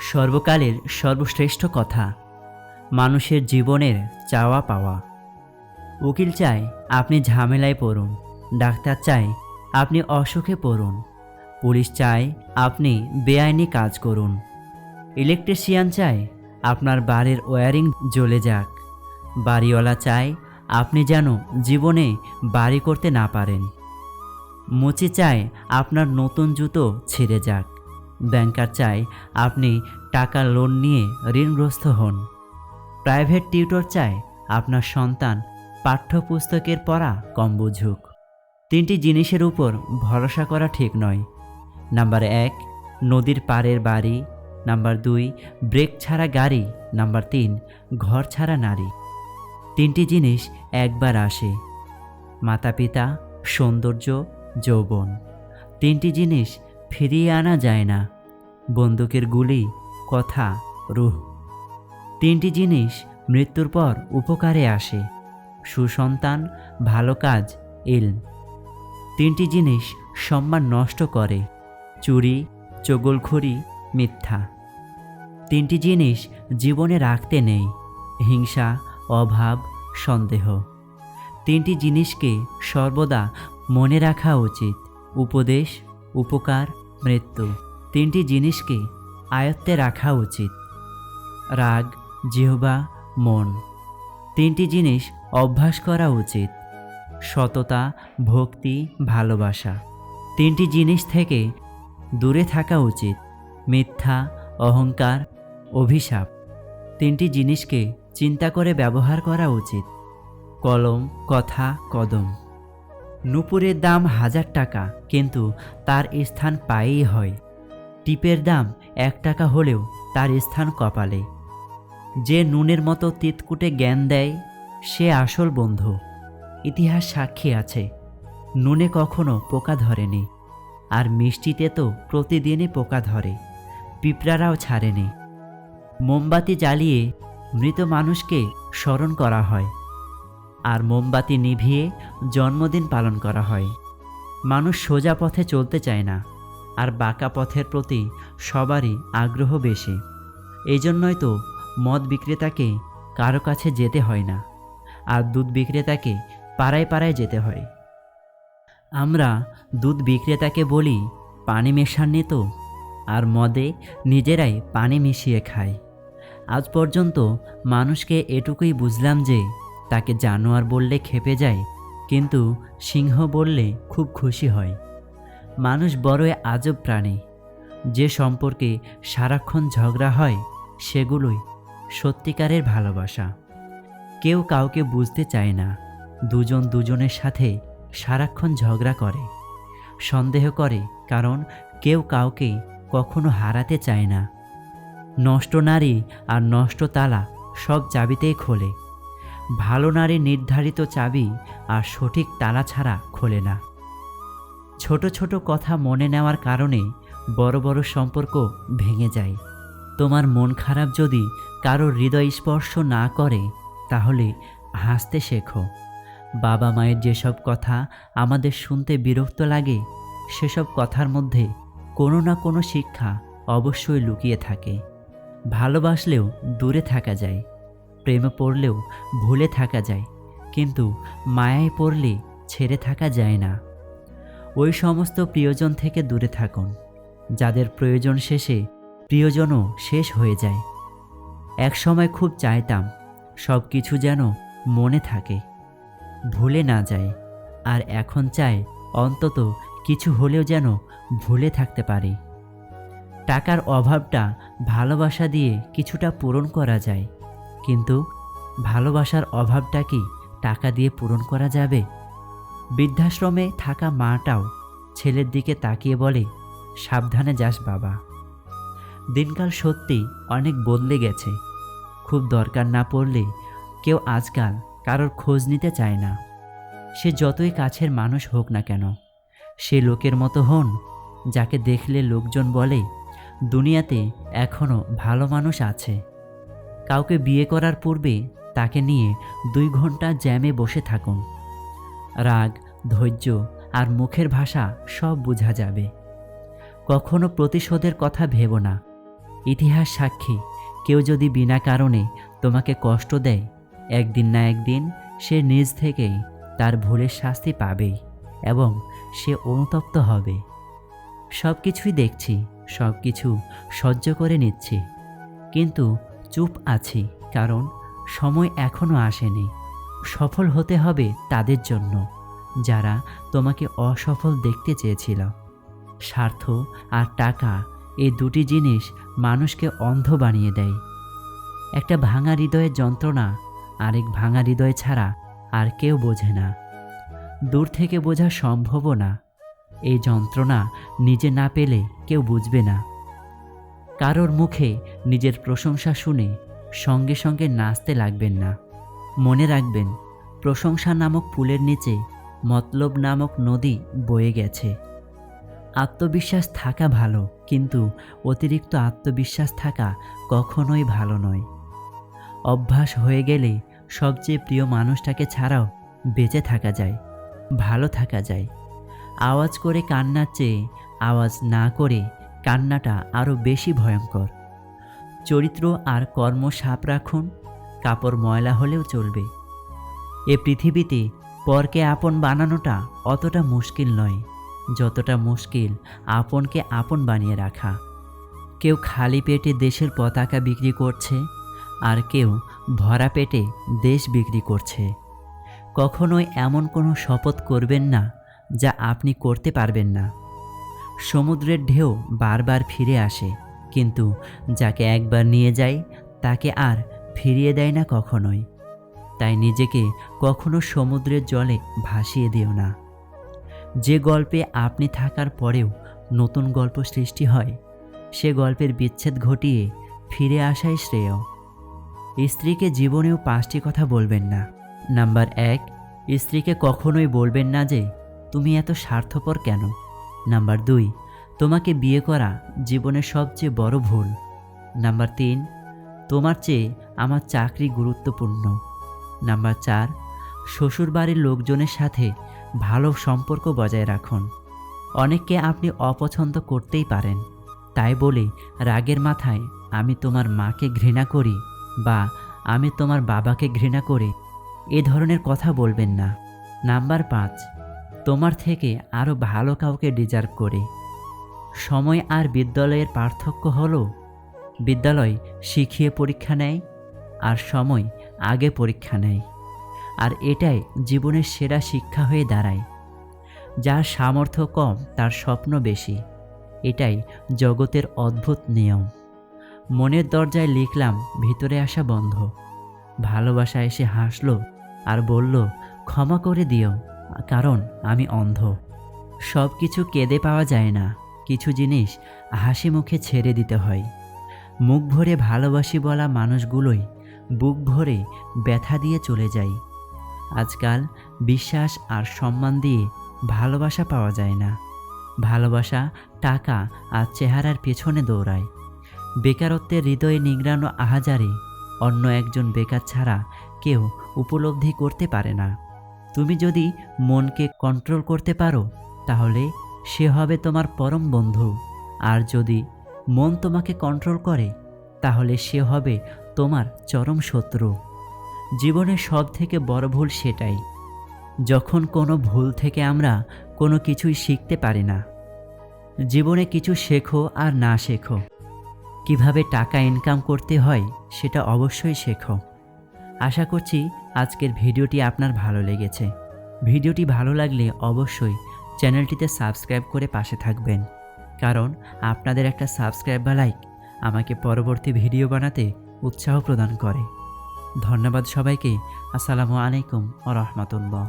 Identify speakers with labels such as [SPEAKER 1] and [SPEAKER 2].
[SPEAKER 1] সর্বকালের সর্বশ্রেষ্ঠ কথা, মানুষের জীবনের চাওয়া পাওয়া। উকিল চায় আপনি ঝামেলায় পড়ুন, ডাক্তার চায় আপনি অসুখে পড়ুন, পুলিশ চায় আপনি বেআইনি কাজ করুন, ইলেকট্রিশিয়ান চায় আপনার বাড়ির ওয়্যারিং জ্বলে যাক, বাড়িওয়ালা চায় আপনি যেন জীবনে বাড়ি করতে না পারেন, মুচি চায় আপনার নতুন জুতো ছিঁড়ে যাক, ব্যাংকার চায় আপনি টাকা লোন নিয়ে ঋণগ্রস্ত হন, প্রাইভেট টিউটর চায় আপনার সন্তান পাঠ্যপুস্তকের পড়া কম বুঝুক। তিনটি জিনিসের উপর ভরসা করা ঠিক নয়। নাম্বার 1, নদীর পাড়ের বাড়ি। নাম্বার 2, ব্রেক ছাড়া গাড়ি। নাম্বার 3, ঘর ছাড়া নারী। তিনটি জিনিস একবার আসে, মাতা পিতা, সৌন্দর্য, যৌবন। তিনটি জিনিস ফিরিয়ে আনা যায় না, বন্দুকের গুলি, কথা, রুহ। তিনটি জিনিস মৃত্যুর পর উপকারে আসে, সুসন্তান, ভালো কাজ, ইলম। তিনটি জিনিস সম্মান নষ্ট করে, চুরি, চগলখড়ি, মিথ্যা। তিনটি জিনিস জীবনে রাখতে নেই, হিংসা, অভাব, সন্দেহ। তিনটি জিনিসকে সর্বদা মনে রাখা উচিত, উপদেশ, উপকার, মৃত্যু। তিনটি জিনিসকে আয়ত্তে রাখা উচিত, রাগ, জিহ্বা, মন। তিনটি জিনিস অভ্যাস করা উচিত, সততা, ভক্তি, ভালোবাসা। তিনটি জিনিস থেকে দূরে থাকা উচিত, মিথ্যা, অহংকার, অভিশাপ। তিনটি জিনিসকে চিন্তা করে ব্যবহার করা উচিত, কলম, কথা, কদম। নূপুরের দাম 1000 টাকা, কিন্তু তার স্থান পায়েই হয়। টিপের দাম 1 টাকা হলেও তার স্থান কপালে। যে নুনের মতো তিতকুটে জ্ঞান দেয়, সে আসল বন্ধু। ইতিহাস সাক্ষী আছে, নুনে কখনো পোকা ধরেনি, আর মিষ্টিতে তো প্রতিদিনই পোকা ধরে, পিঁপড়ারাও ছাড়েনি। মোমবাতি জ্বালিয়ে মৃত মানুষকে স্মরণ করা হয়, আর মোমবাতি নিভিয়ে জন্মদিন পালন করা হয়। মানুষ সোজা পথে চলতে চায় না, আর বাঁকা পথের প্রতি সবারই আগ্রহ বেশি। এই জন্যই তো মদ বিক্রেতাকে কারো কাছে যেতে হয় না, আর দুধ বিক্রেতাকে পাড়ায় পাড়ায় যেতে হয়। আমরা দুধ বিক্রেতাকে বলি পানি মেশাননি তো, আর মদে নিজেরাই পানি মিশিয়ে খায়। আজ পর্যন্ত মানুষকে এটুকুই বুঝলাম যে তাকে জানোয়ার বললে খেপে যায়, কিন্তু সিংহ বললে খুব খুশি হয়। মানুষ বড়ই আজব প্রাণী। যে সম্পর্কে সারাক্ষণ ঝগড়া হয়, সেগুলোই সত্যিকারের ভালোবাসা। কেউ কাউকে বুঝতে চায় না, দুজন দুজনের সাথে সারাক্ষণ ঝগড়া করে, সন্দেহ করে, কারণ কেউ কাউকে কখনো হারাতে চায় না। নষ্ট নারী আর নষ্ট তালা সব চাবিতেই খোলে, ভালো নারী নির্ধারিত চাবি আর সঠিক তালা ছাড়া খোলে না। ছোট ছোট কথা মনে নেওয়ার কারণে বড় বড় সম্পর্ক ভেঙে যায়। তোমার মন খারাপ যদি কারো হৃদয় স্পর্শ না করে, তাহলে হাসতে শেখো। বাবা মায়ের যেসব কথা আমাদের শুনতে বিরক্ত লাগে, সেসব কথার মধ্যে কোনো না কোনো শিক্ষা অবশ্যই লুকিয়ে থাকে। ভালোবাসলেও দূরে থাকা যায়, প্রেমে পড়লেও ভুলে থাকা যায়, কিন্তু মায়ায় পড়লে ছেড়ে থাকা যায় না। ওই সমস্ত প্রিয়জন থেকে দূরে থাকুন, যাদের প্রয়োজন শেষে প্রিয়জনও শেষ হয়ে যায়। এক সময় খুব চাইতাম সব কিছু যেন মনে থাকে, ভুলে না যায়, আর এখন চাই অন্তত কিছু হলেও যেন ভুলে থাকতে পারি। টাকার অভাবটা ভালোবাসা দিয়ে কিছুটা পূরণ করা যায়, কিন্তু ভালোবাসার অভাবটা কি টাকা দিয়ে পূরণ করা যাবে? বৃদ্ধাশ্রমে থাকা মাটাও ছেলের দিকে তাকিয়ে বলে, সাবধানে যাস বাবা। দিনকাল সত্যি অনেক বদলে গেছে। খুব দরকার না পড়লে কেউ আজকাল কারোর খোঁজ নিতে চায় না। সে যতই কাছের মানুষ হোক না কেন, সে লোকের মতো হন যাকে দেখলে লোকজন বলে দুনিয়াতে এখনও ভালো মানুষ আছে। কাউকে বিয়ে করার পূর্বে তাকে নিয়ে 2 ঘন্টা জ্যামে বসে থাকুন। রাগ, ধৈর্য আর মুখের ভাষা সব বোঝা যাবে। কখনো প্রতিশোধের কথা ভেবো না, ইতিহাস সাক্ষী, কেউ যদি বিনা কারণে তোমাকে কষ্ট দেয়, একদিন না একদিন সে নিজ থেকেই তার ভুলের শাস্তি পাবেই এবং সে অনুতপ্ত হবে। সব কিছুই দেখছি, সব কিছু সহ্য করে নিচ্ছি, কিন্তু চুপ আছি, কারণ সময় এখনও আসেনি। সফল হতে হবে তাদের জন্য যারা তোমাকে অসফল দেখতে চেয়েছিল। স্বার্থ আর টাকা, এই দুটি জিনিস মানুষকে অন্ধ বানিয়ে দেয়। একটা ভাঙা হৃদয়ের যন্ত্রণা আরেক ভাঙা হৃদয় ছাড়া আর কেউ বোঝে না। দূর থেকে বোঝা সম্ভবও না। এই যন্ত্রণা নিজে না পেলে কেউ বুঝবে না। কারোর মুখে নিজের প্রশংসা শুনে সঙ্গে সঙ্গে নাচতে লাগবেন না। মনে রাখবেন, প্রশংসা নামক পুলের নিচে মতলব নামক নদী বয়ে গেছে। আত্মবিশ্বাস থাকা ভালো, কিন্তু অতিরিক্ত আত্মবিশ্বাস থাকা কখনোই ভালো নয়। অভ্যাস হয়ে গেলে সবচেয়ে প্রিয় মানুষটাকে ছাড়াও বেঁচে থাকা যায়, ভালো থাকা যায়। আওয়াজ করে কান্নার চেয়ে আওয়াজ না করে কান্নাটা আরও বেশি ভয়ঙ্কর। চরিত্র আর কর্ম সাপ রাখুন, কাপড় ময়লা হলেও চলবে। এ পৃথিবীতে পরকে আপন বানানোটা অতটা মুশকিল নয় যতটা মুশকিল আপনকে আপন বানিয়ে রাখা। কেউ খালি পেটে দেশের পতাকা বিক্রি করছে, আর কেউ ভরা পেটে দেশ বিক্রি করছে। কখনোই এমন কোনো শপথ করবেন না যা আপনি করতে পারবেন না। সমুদ্রের ঢেউ বারবার ফিরে আসে, কিন্তু যাকে একবার নিয়ে যায় তাকে আর ফিরিয়ে দেয় না কখনোই। তাই নিজেকে কখনো সমুদ্রের জলে ভাসিয়ে দিও না। যে গল্পে আপনি থাকার পরেও নতুন গল্প সৃষ্টি হয়, সে গল্পের বিচ্ছেদ ঘটিয়ে ফিরে আসাই শ্রেয়। স্ত্রীকে জীবনেও 5টি কথা বলবেন না। নাম্বার 1, স্ত্রীকে কখনোই বলবেন না যে তুমি এত স্বার্থপর কেন। নাম্বার 2, তোমাকে বিয়ে করা জীবনের সবচেয়ে বড় ভুল। নাম্বার 3, তোমার চেয়ে আমার চাকরি গুরুত্বপূর্ণ। নাম্বার 4, শ্বশুরবাড়ির লোকজনের সাথে ভালো সম্পর্ক বজায় রাখুন। অনেককে আপনি অপছন্দ করতেই পারেন, তাই বলে রাগের মাথায় আমি তোমার মাকে ঘৃণা করি বা আমি তোমার বাবাকে ঘৃণা করি এ ধরনের কথা বলবেন না। নাম্বার 5, তোমার থেকে আরও ভালো কাউকে ডিজার্ভ করে। সময় আর বিদ্যালয়ের পার্থক্য হলো, বিদ্যালয় শিখিয়ে পরীক্ষা নেয় আর সময় আগে পরীক্ষা নেয়। আর এটাই জীবনের সেরা শিক্ষা হয়ে দাঁড়ায়। যার সামর্থ্য কম তার স্বপ্ন বেশি, এটাই জগতের অদ্ভুত নিয়ম। মনের দরজায় লিখলাম ভিতরে আসা বন্ধ। ভালোবাসা এসে হাসলো আর বলল ক্ষমা করে দিও, কারণ আমি অন্ধ। সব কিছু কেঁদে পাওয়া যায় না, কিছু জিনিস হাসি মুখে ছেড়ে দিতে হয়। মুখ ভরে ভালোবাসি বলা মানুষগুলোই বুক ভরে ব্যথা দিয়ে চলে যায়। আজকাল বিশ্বাস আর সম্মান দিয়ে ভালোবাসা পাওয়া যায় না। ভালোবাসা টাকা আর চেহারার পেছনে দৌড়ায়। বেকারত্বের হৃদয়ে নিংড়ানো আহাজারে অন্য একজন বেকার ছাড়া কেউ উপলব্ধি করতে পারে না। তুমি যদি মনকে কন্ট্রোল করতে পারো তাহলে সে হবে তোমার পরম বন্ধু, আর যদি মন তোমাকে কন্ট্রোল করে তাহলে সে হবে তোমার চরম শত্রু। জীবনের সব থেকে বড় ভুল সেটাই, যখন কোনো ভুল থেকে আমরা কোনো কিছুই শিখতে পারি না। জীবনে কিছু শেখো আর না শেখো, কিভাবে টাকা ইনকাম করতে হয় সেটা অবশ্যই শেখো। আশা করছি আজকের ভিডিওটি আপনার ভালো লেগেছে। ভিডিওটি ভালো লাগলে অবশ্যই চ্যানেলটিতে সাবস্ক্রাইব করে পাশে থাকবেন, কারণ আপনাদের একটা সাবস্ক্রাইব বা লাইক আমাকে পরবর্তী ভিডিও বানাতে উৎসাহ প্রদান করে। ধন্যবাদ সবাইকে। আসসালামু আলাইকুম ওয়া রাহমাতুল্লাহ।